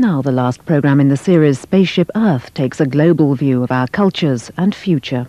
Now the last program in the series, Spaceship Earth, takes a global view of our cultures and future.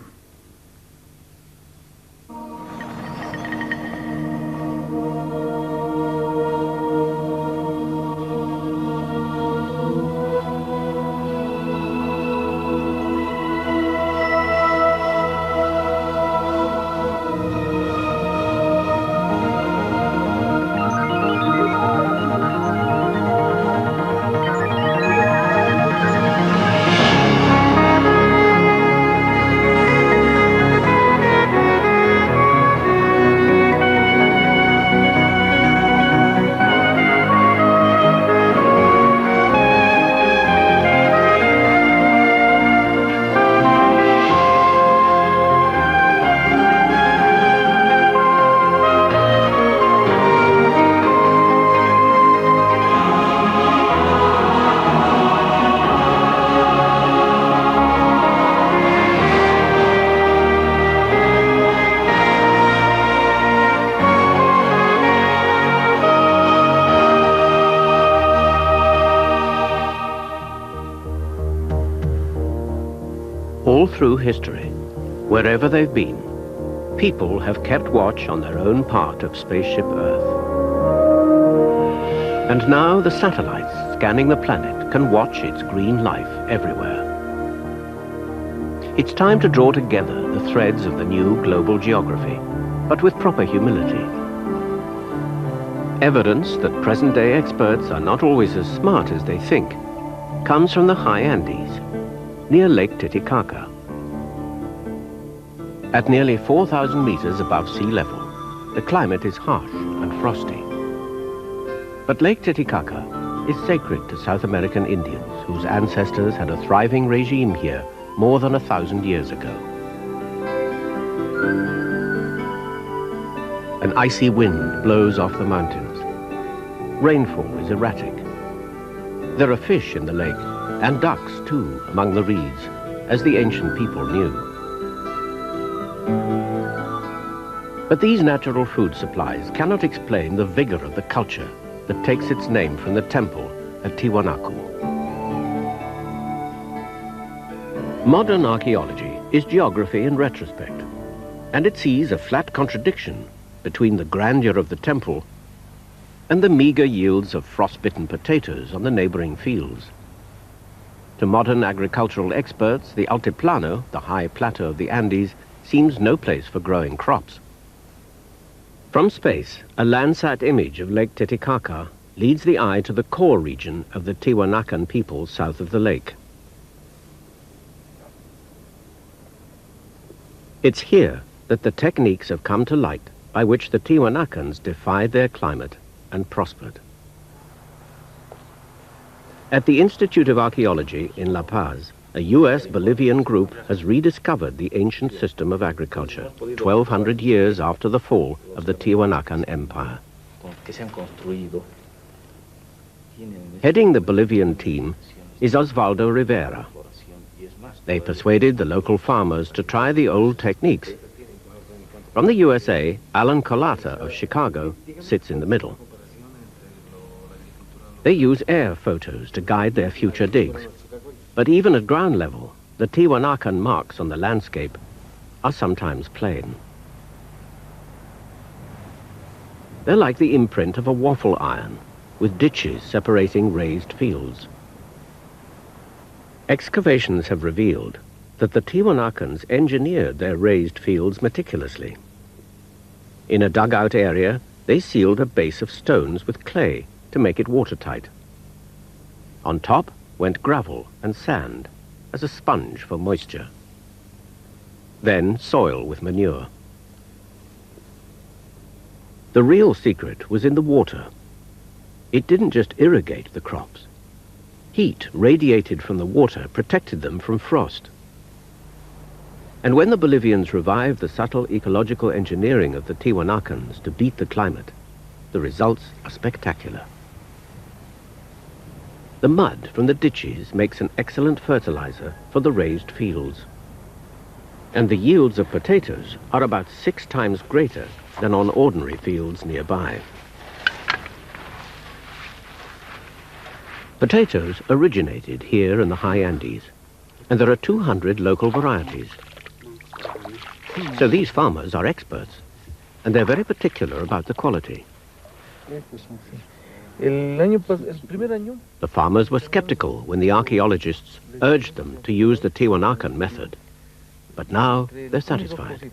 All through history, wherever they've been, people have kept watch on their own part of Spaceship Earth. And now the satellites scanning the planet can watch its green life everywhere. It's time to draw together the threads of the new global geography, but with proper humility. Evidence that present-day experts are not always as smart as they think comes from the high Andes, near Lake Titicaca. At nearly 4,000 meters above sea level, the climate is harsh and frosty. But Lake Titicaca is sacred to South American Indians whose ancestors had a thriving regime here more than 1,000 years ago. An icy wind blows off the mountains. Rainfall is erratic. There are fish in the lake, and ducks, too, among the reeds, as the ancient people knew. But these natural food supplies cannot explain the vigor of the culture that takes its name from the temple at Tiwanakan. Modern archaeology is geography in retrospect, and it sees a flat contradiction between the grandeur of the temple and the meager yields of frostbitten potatoes on the neighboring fields. To modern agricultural experts, the Altiplano, the high plateau of the Andes, seems no place for growing crops. From space, a Landsat image of Lake Titicaca leads the eye to the core region of the Tiwanakan people south of the lake. It's here that the techniques have come to light by which the Tiwanakans defied their climate and prospered. At the Institute of Archaeology in La Paz, a US-Bolivian group has rediscovered the ancient system of agriculture 1,200 years after the fall of the Tiwanakan Empire. Heading the Bolivian team is Osvaldo Rivera. They persuaded the local farmers to try the old techniques. From the USA, Alan Colata of Chicago sits in the middle. They use air photos to guide their future digs. But even at ground level, the Tiwanakan marks on the landscape are sometimes plain. They're like the imprint of a waffle iron, with ditches separating raised fields. Excavations have revealed that the Tiwanakans engineered their raised fields meticulously. In a dugout area, they sealed a base of stones with clay to make it watertight. On top went gravel and sand as a sponge for moisture. Then soil with manure. The real secret was in the water. It didn't just irrigate the crops. Heat radiated from the water protected them from frost. And when the Bolivians revived the subtle ecological engineering of the Tiwanakans to beat the climate, the results are spectacular. The mud from the ditches makes an excellent fertilizer for the raised fields. And the yields of potatoes are about 6 times greater than on ordinary fields nearby. Potatoes originated here in the high Andes, and there are 200 local varieties. So these farmers are experts, and they're very particular about the quality. The farmers were skeptical when the archaeologists urged them to use the Tiwanakan method, but now they're satisfied.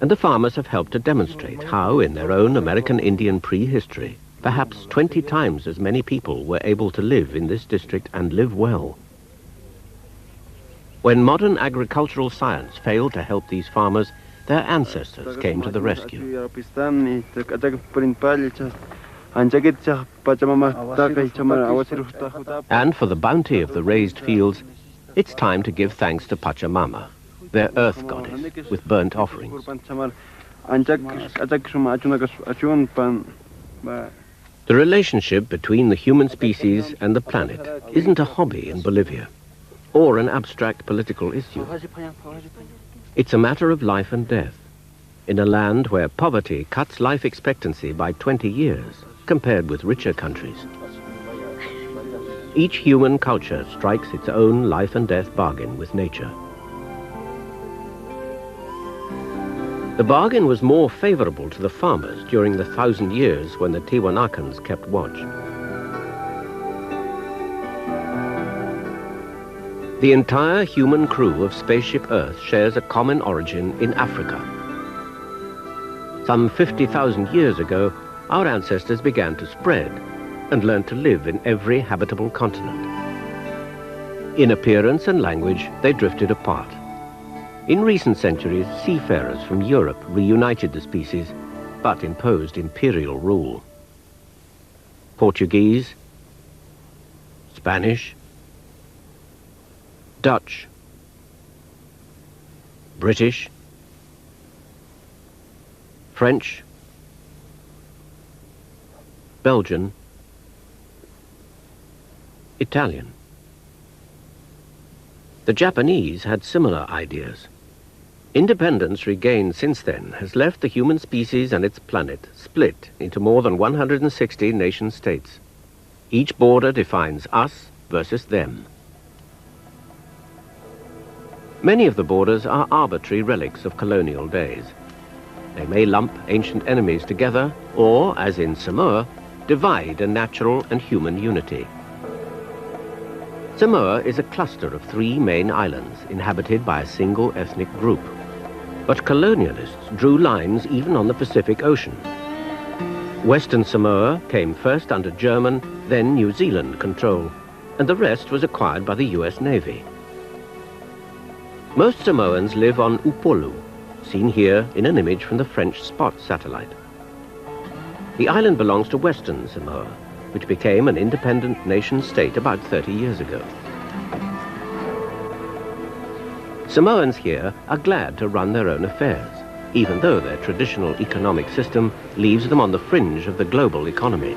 And the farmers have helped to demonstrate how, in their own American Indian prehistory, perhaps 20 times as many people were able to live in this district and live well. When modern agricultural science failed to help these farmers, their ancestors came to the rescue. And for the bounty of the raised fields, it's time to give thanks to Pachamama, their earth goddess, with burnt offerings. The relationship between the human species and the planet isn't a hobby in Bolivia, or an abstract political issue. It's a matter of life and death, in a land where poverty cuts life expectancy by 20 years, compared with richer countries. Each human culture strikes its own life and death bargain with nature. The bargain was more favorable to the farmers during the 1,000 years when the Tiwanakans kept watch. The entire human crew of Spaceship Earth shares a common origin in Africa. Some 50,000 years ago, our ancestors began to spread and learned to live in every habitable continent. In appearance and language, they drifted apart. In recent centuries, seafarers from Europe reunited the species, but imposed imperial rule. Portuguese, Spanish, Dutch, British, French, Belgian, Italian. The Japanese had similar ideas. Independence regained since then has left the human species and its planet split into more than 160 nation-states. Each border defines us versus them. Many of the borders are arbitrary relics of colonial days. They may lump ancient enemies together, or, as in Samoa, divide a natural and human unity. Samoa is a cluster of 3 main islands inhabited by a single ethnic group. But colonialists drew lines even on the Pacific Ocean. Western Samoa came first under German, then New Zealand control, and the rest was acquired by the US Navy. Most Samoans live on Upolu, seen here in an image from the French Spot satellite. The island belongs to Western Samoa, which became an independent nation-state about 30 years ago. Samoans here are glad to run their own affairs, even though their traditional economic system leaves them on the fringe of the global economy.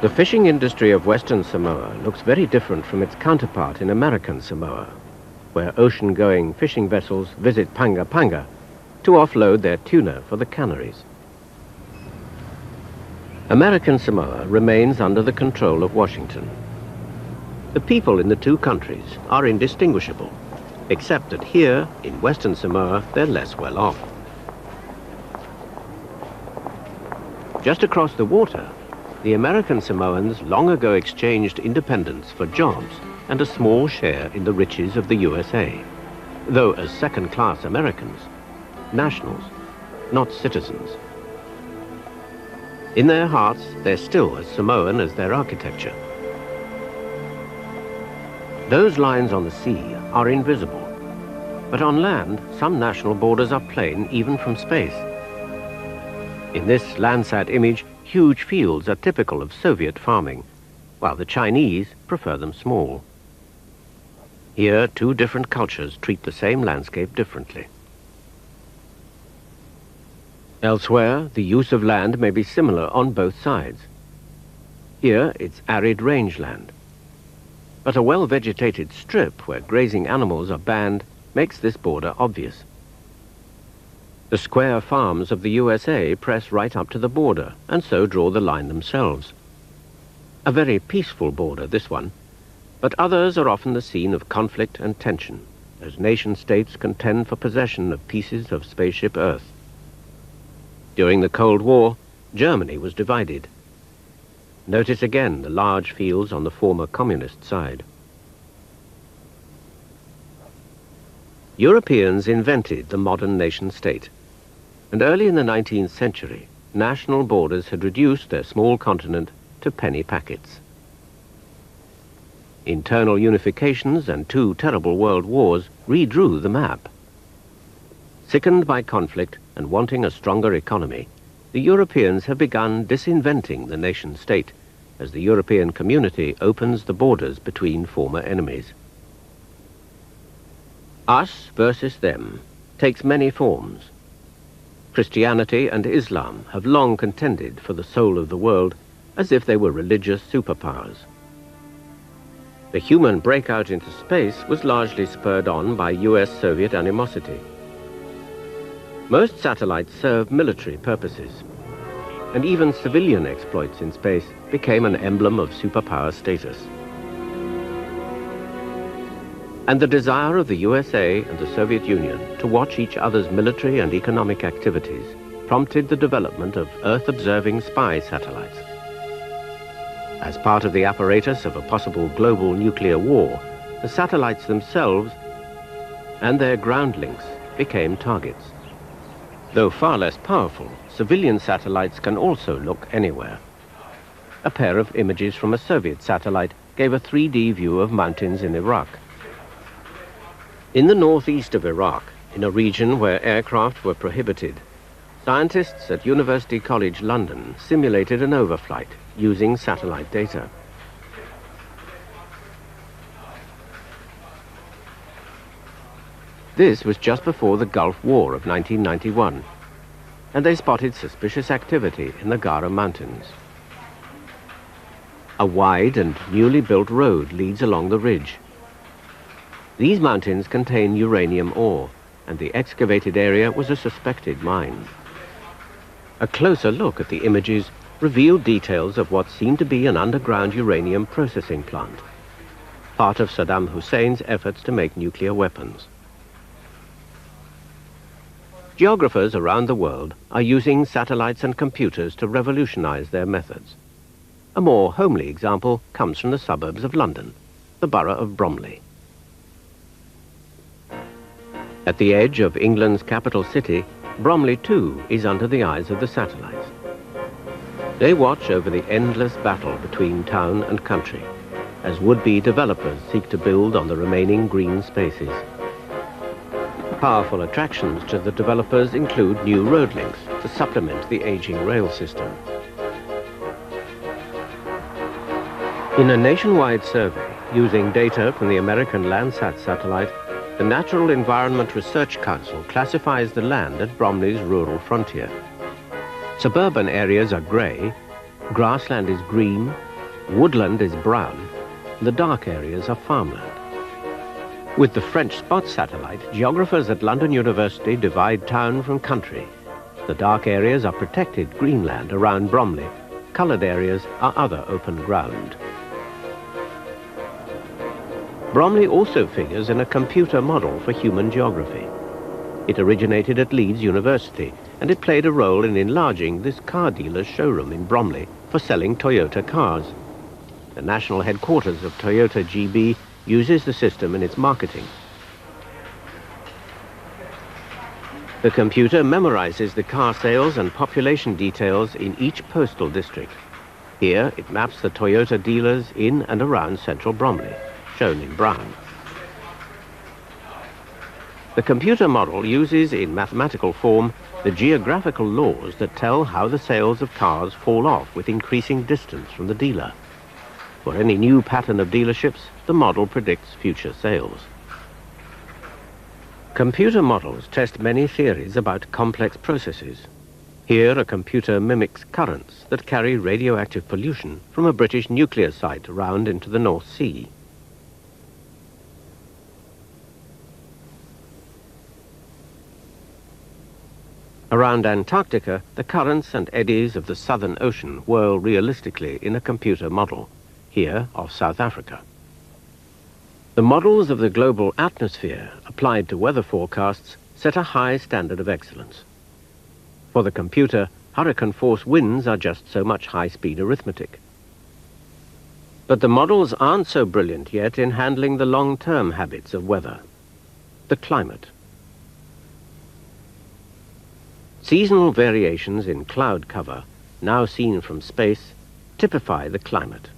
The fishing industry of Western Samoa looks very different from its counterpart in American Samoa, where ocean-going fishing vessels visit Panga Panga to offload their tuna for the canneries. American Samoa remains under the control of Washington. The people in the 2 countries are indistinguishable, except that here, in Western Samoa, they're less well off. Just across the water, the American Samoans long ago exchanged independence for jobs and a small share in the riches of the USA, though as second-class Americans, nationals, not citizens. In their hearts, they're still as Samoan as their architecture. Those lines on the sea are invisible, but on land, some national borders are plain even from space. In this Landsat image, huge fields are typical of Soviet farming, while the Chinese prefer them small. Here, 2 different cultures treat the same landscape differently. Elsewhere, the use of land may be similar on both sides. Here, it's arid rangeland. But a well-vegetated strip where grazing animals are banned makes this border obvious. The square farms of the USA press right up to the border and so draw the line themselves. A very peaceful border, this one, but others are often the scene of conflict and tension as nation-states contend for possession of pieces of Spaceship Earth. During the Cold War, Germany was divided. Notice again the large fields on the former communist side. Europeans invented the modern nation-state, and early in the 19th century, national borders had reduced their small continent to penny packets. Internal unifications and two terrible world wars redrew the map. Sickened by conflict and wanting a stronger economy, the Europeans have begun disinventing the nation-state as the European community opens the borders between former enemies. Us versus them takes many forms. Christianity and Islam have long contended for the soul of the world as if they were religious superpowers. The human breakout into space was largely spurred on by US-Soviet animosity. Most satellites serve military purposes, and even civilian exploits in space became an emblem of superpower status. And the desire of the USA and the Soviet Union to watch each other's military and economic activities prompted the development of Earth-observing spy satellites. As part of the apparatus of a possible global nuclear war, the satellites themselves and their ground links became targets. Though far less powerful, civilian satellites can also look anywhere. A pair of images from a Soviet satellite gave a 3D view of mountains in Iraq. In the northeast of Iraq, in a region where aircraft were prohibited, scientists at University College London simulated an overflight using satellite data. This was just before the Gulf War of 1991, and they spotted suspicious activity in the Gara Mountains. A wide and newly built road leads along the ridge. These mountains contain uranium ore, and the excavated area was a suspected mine. A closer look at the images revealed details of what seemed to be an underground uranium processing plant, part of Saddam Hussein's efforts to make nuclear weapons. Geographers around the world are using satellites and computers to revolutionize their methods. A more homely example comes from the suburbs of London, the borough of Bromley. At the edge of England's capital city, Bromley too is under the eyes of the satellites. They watch over the endless battle between town and country, as would-be developers seek to build on the remaining green spaces. Powerful attractions to the developers include new road links to supplement the aging rail system. In a nationwide survey using data from the American Landsat satellite, the Natural Environment Research Council classifies the land at Bromley's rural frontier. Suburban areas are grey, grassland is green, woodland is brown, and the dark areas are farmland. With the French Spot satellite, geographers at London University divide town from country. The dark areas are protected greenland around Bromley. Coloured areas are other open ground. Bromley also figures in a computer model for human geography. It originated at Leeds University, and it played a role in enlarging this car dealer's showroom in Bromley for selling Toyota cars. The national headquarters of Toyota GB uses the system in its marketing. The computer memorizes the car sales and population details in each postal district. Here, it maps the Toyota dealers in and around central Bromley, shown in brown. The computer model uses in mathematical form the geographical laws that tell how the sales of cars fall off with increasing distance from the dealer. For any new pattern of dealerships, the model predicts future sales. Computer models test many theories about complex processes. Here, a computer mimics currents that carry radioactive pollution from a British nuclear site around into the North Sea. Around Antarctica, the currents and eddies of the Southern Ocean whirl realistically in a computer model, here off South Africa. The models of the global atmosphere applied to weather forecasts set a high standard of excellence. For the computer, hurricane-force winds are just so much high-speed arithmetic. But the models aren't so brilliant yet in handling the long-term habits of weather, the climate. Seasonal variations in cloud cover, now seen from space, typify the climate.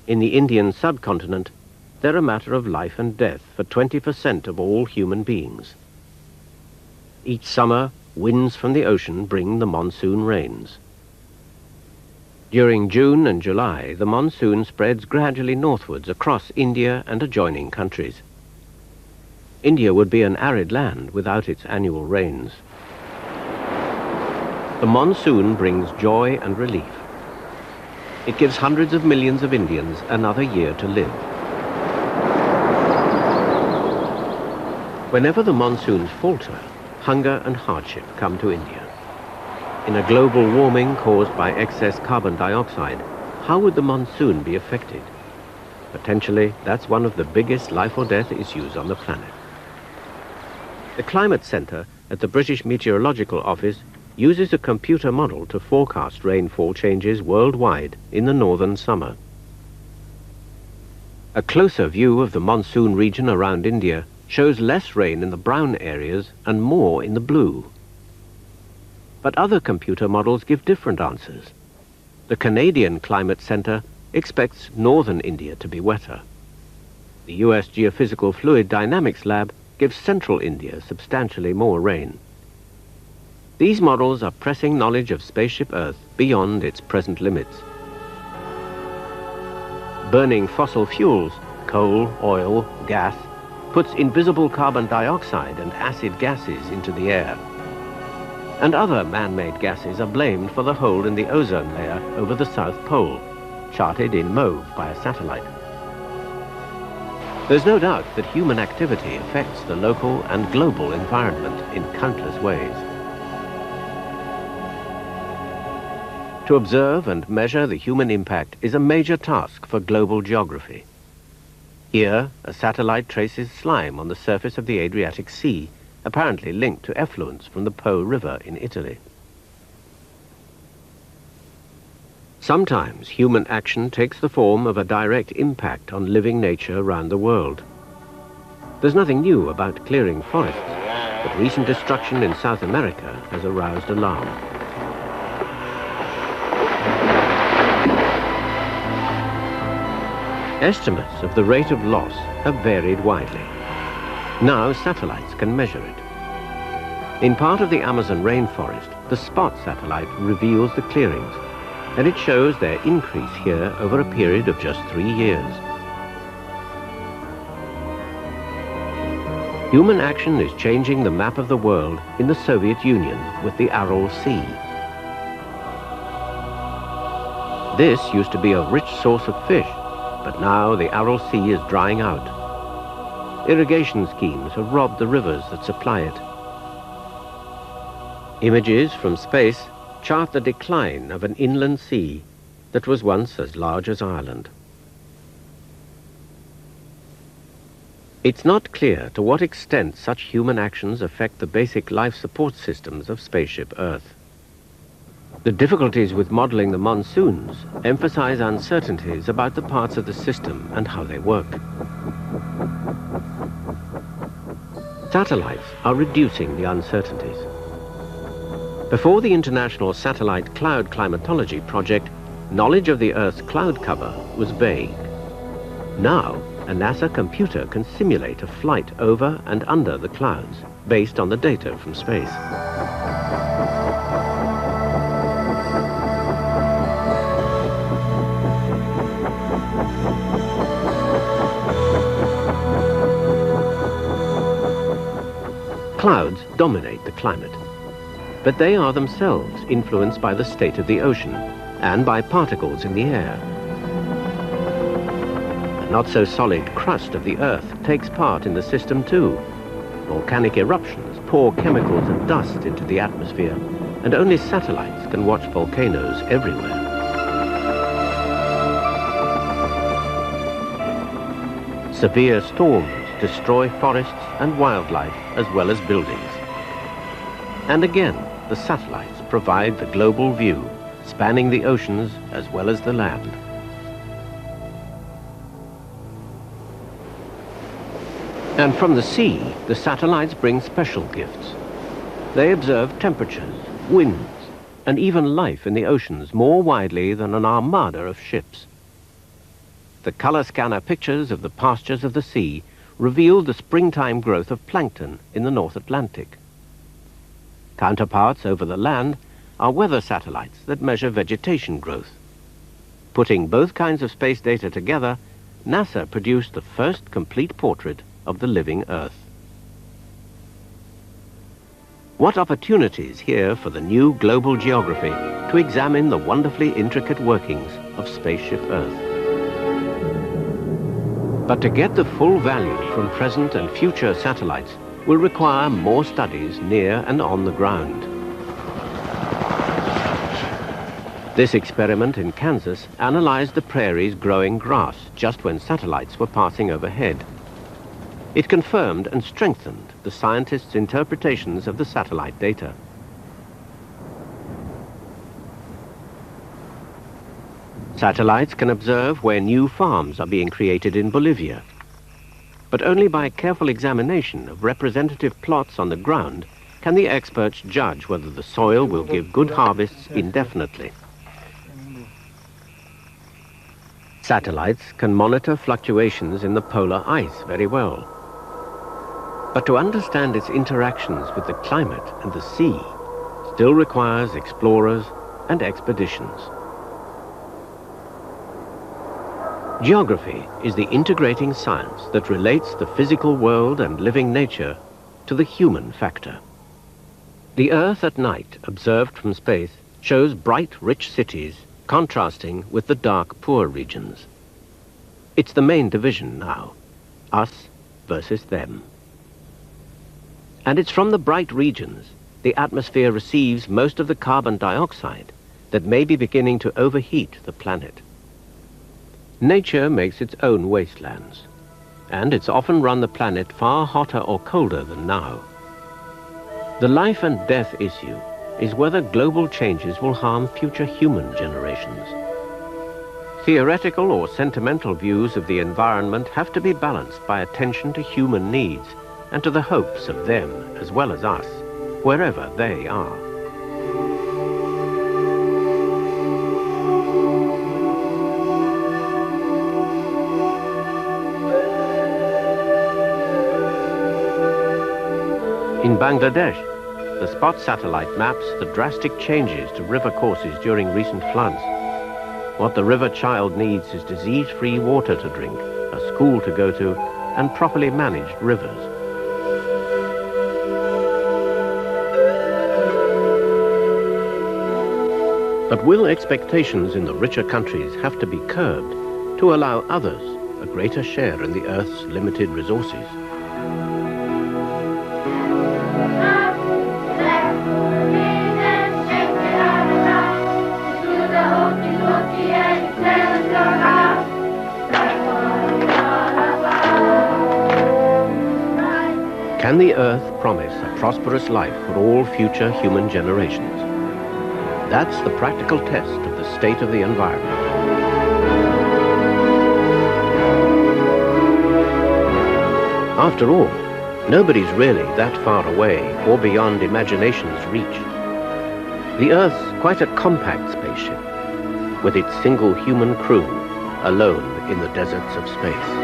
In the Indian subcontinent, they're a matter of life and death for 20% of all human beings. Each summer, winds from the ocean bring the monsoon rains. During June and July, the monsoon spreads gradually northwards across India and adjoining countries. India would be an arid land without its annual rains. The monsoon brings joy and relief. It gives hundreds of millions of Indians another year to live. Whenever the monsoons falter, hunger and hardship come to India. In a global warming caused by excess carbon dioxide, how would the monsoon be affected? Potentially, that's one of the biggest life or death issues on the planet. The Climate Centre at the British Meteorological Office uses a computer model to forecast rainfall changes worldwide in the northern summer. A closer view of the monsoon region around India shows less rain in the brown areas and more in the blue. But other computer models give different answers. The Canadian Climate Centre expects northern India to be wetter. The US Geophysical Fluid Dynamics Lab gives central India substantially more rain. These models are pressing knowledge of Spaceship Earth beyond its present limits. Burning fossil fuels, coal, oil, gas, puts invisible carbon dioxide and acid gases into the air. And other man-made gases are blamed for the hole in the ozone layer over the South Pole, charted in mauve by a satellite. There's no doubt that human activity affects the local and global environment in countless ways. To observe and measure the human impact is a major task for global geography. Here, a satellite traces slime on the surface of the Adriatic Sea, apparently linked to effluents from the Po River in Italy. Sometimes human action takes the form of a direct impact on living nature around the world. There's nothing new about clearing forests, but recent destruction in South America has aroused alarm. Estimates of the rate of loss have varied widely. Now satellites can measure it. In part of the Amazon rainforest, the SPOT satellite reveals the clearings, and it shows their increase here over a period of just 3 years. Human action is changing the map of the world in the Soviet Union with the Aral Sea. This used to be a rich source of fish, but now the Aral Sea is drying out. Irrigation schemes have robbed the rivers that supply it. Images from space chart the decline of an inland sea that was once as large as Ireland. It's not clear to what extent such human actions affect the basic life support systems of Spaceship Earth. The difficulties with modeling the monsoons emphasize uncertainties about the parts of the system and how they work. Satellites are reducing the uncertainties. Before the International Satellite Cloud Climatology Project, knowledge of the Earth's cloud cover was vague. Now, a NASA computer can simulate a flight over and under the clouds based on the data from space. Clouds dominate the climate, but they are themselves influenced by the state of the ocean and by particles in the air. The not-so-solid crust of the Earth takes part in the system too. Volcanic eruptions pour chemicals and dust into the atmosphere, and only satellites can watch volcanoes everywhere. Severe storms destroy forests and wildlife as well as buildings. And again, the satellites provide the global view, spanning the oceans as well as the land. And from the sea, the satellites bring special gifts. They observe temperatures, winds, and even life in the oceans more widely than an armada of ships. The color scanner pictures of the pastures of the sea revealed the springtime growth of plankton in the North Atlantic. Counterparts over the land are weather satellites that measure vegetation growth. Putting both kinds of space data together, NASA produced the first complete portrait of the living Earth. What opportunities here for the new global geography to examine the wonderfully intricate workings of Spaceship Earth. But to get the full value from present and future satellites will require more studies near and on the ground. This experiment in Kansas analyzed the prairies growing grass just when satellites were passing overhead. It confirmed and strengthened the scientists' interpretations of the satellite data. Satellites can observe where new farms are being created in Bolivia. But only by careful examination of representative plots on the ground can the experts judge whether the soil will give good harvests indefinitely. Satellites can monitor fluctuations in the polar ice very well. But to understand its interactions with the climate and the sea still requires explorers and expeditions. Geography is the integrating science that relates the physical world and living nature to the human factor. The Earth at night, observed from space, shows bright, rich cities contrasting with the dark, poor regions. It's the main division now, us versus them. And it's from the bright regions the atmosphere receives most of the carbon dioxide that may be beginning to overheat the planet. Nature makes its own wastelands, and it's often run the planet far hotter or colder than now. The life and death issue is whether global changes will harm future human generations. Theoretical or sentimental views of the environment have to be balanced by attention to human needs and to the hopes of them as well as us, wherever they are. In Bangladesh, the SPOT satellite maps the drastic changes to river courses during recent floods. What the river child needs is disease-free water to drink, a school to go to, and properly managed rivers. But will expectations in the richer countries have to be curbed to allow others a greater share in the Earth's limited resources? Can the Earth promise a prosperous life for all future human generations? That's the practical test of the state of the environment. After all, nobody's really that far away or beyond imagination's reach. The Earth's quite a compact spaceship, with its single human crew, alone in the deserts of space.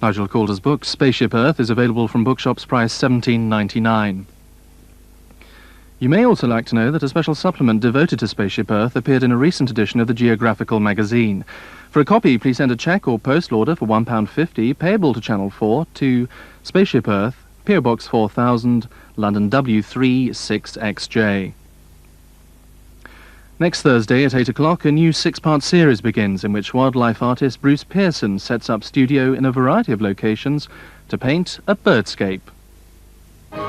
Nigel Calder's book, Spaceship Earth, is available from bookshops priced $17.99. You may also like to know that a special supplement devoted to Spaceship Earth appeared in a recent edition of the Geographical magazine. For a copy, please send a cheque or postal order for £1.50, payable to Channel 4, to Spaceship Earth, PO Box 4000, London W3 6XJ. Next Thursday at 8 o'clock, a new 6-part series begins in which wildlife artist Bruce Pearson sets up studio in a variety of locations to paint a birdscape.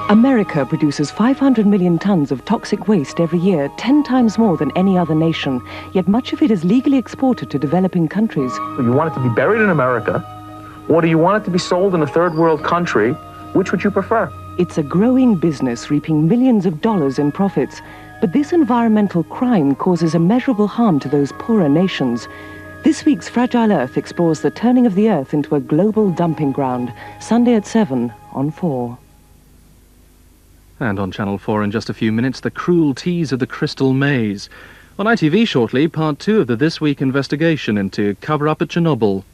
America produces 500 million tons of toxic waste every year, 10 times more than any other nation, yet much of it is legally exported to developing countries. You want it to be buried in America, or do you want it to be sold in a third world country? Which would you prefer? It's a growing business reaping millions of dollars in profits, but this environmental crime causes immeasurable harm to those poorer nations. This week's Fragile Earth explores the turning of the Earth into a global dumping ground, Sunday at 7 on 4. And on Channel 4 in just a few minutes, the cruelties of the Crystal Maze. On ITV shortly, part 2 of the This Week investigation into cover-up at Chernobyl.